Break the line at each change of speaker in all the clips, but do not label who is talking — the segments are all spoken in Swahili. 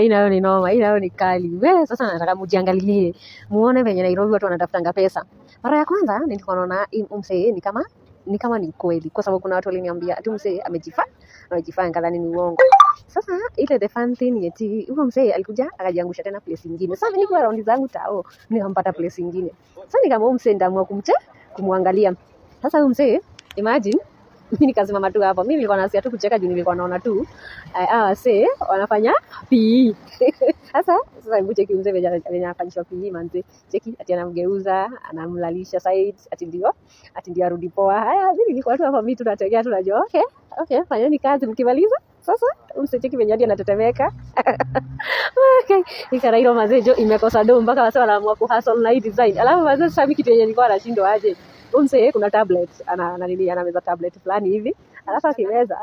Inayo ni noma, inayo ni kali. Sasa nataka mjiangalilie. Muone venye Nairobi watu wanatafutanga pesa. Mara ya kwanza nilikuwa naona msee ni kama ni kweli, kwa sababu kuna watu waliniambia ati msee amejifanya kadhani ni uongo. Sasa ile the fun thing eti huyo msee alikuja akajiangusha tena place nyingine. Sasa nilikuwa raundi zangu tao nikampata place nyingine. Sasa nikamwona msee ndaamua kumwangalia. Sasa huyo msee imagine mimi nikasimama tu hapo. Mimi nilikuwa nasia tu kucheka juu nilikuwa naona tu wase wanafanya PE. Sasa hebu cheki mzee venye anafanyishwa PE manze. Cheki ati anamgeuza, anamlalisha sides, ati ndio arudi poa. Haya mimi nilikuwa tu hapo, mimi tunategea tunajua okay fanyeni kazi mkimaliza. Sasa msicheki venye hadi anatetemeka. Okay, ikarairo mazejo imekosa do mpaka wase wanaamua kuhustle na hii design. Alafu mazejo sasa mimi kitu yenye nilikuwa nashindwa aje. Msee kuna tablet anameza tablet fulani hivi, alafu akimeza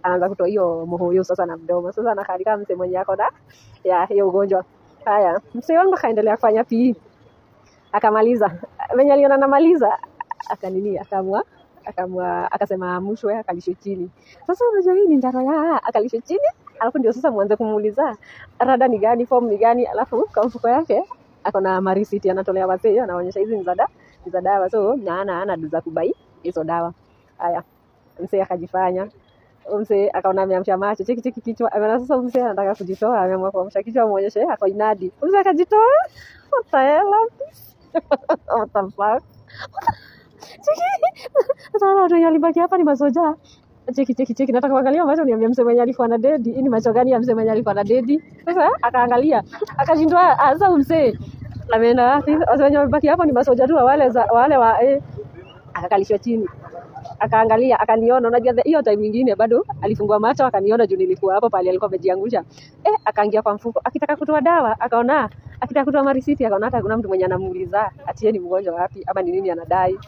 anaanza kutoa hiyo mohoyo sasa na mdomo. Sasa anakalika msee mwenye yako na hiyo ugonjwa. Haya msee wangu akaendelea kufanya PE akamaliza. Venye aliona namaliza akasema amushwe akalishwe chini. Sasa unajua hii ni ndaro ya akalishwe chini, alafu ndio sasa muanze kumuuliza rada ni gani, form ni gani, alafu kwa mfuko yake akona marisiti anatolea wazee, anaonyesha hizi ni za dawa, so ana duza kubai hizo dawa. Haya msee akajifanya, msee akaona ameamsha macho, cheki kichwa. Sasa msee anataka kujitoa, ameamua kuamsha kichwa muonyeshe ako inadi. Msee akajitoa. What the hell? What the fuck? Sasa watu walibaki hapa ni masoja. Cheki nataka kuangalia macho niambie msee mwenye alikuwa na dedi. Hii ni macho gani ya msee mwenye alikuwa na dedi? Sasa akaangalia, akashindwa. Sasa msee ameenda wapi? Watu wenye wamebaki hapo ni masoja tu wale wa akakalishwa chini. Akaangalia, akaniona. Unajua hiyo time nyingine bado alifungua macho akaniona juu nilikuwa hapo pale alikuwa amejiangusha. Akaingia kwa mfuko akitaka kutoa dawa, akaona akitaka kutoa marisiti, akaona hata kuna mtu mwenye anamuuliza ati yeye ni mgonjwa wapi ama ni nini anadai.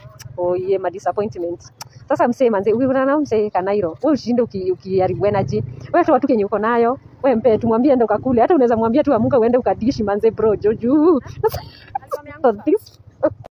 Ma disappointment. Sasa msee manze, ukikutana na msee Kanairo, wewe ushinde ukiharibu energy. Wewe tu watu kenye uko nayo, wewe mpe tumwambie ende ukakule. Hata unaweza mwambia tu amuka uende ukadishi manze bro joju.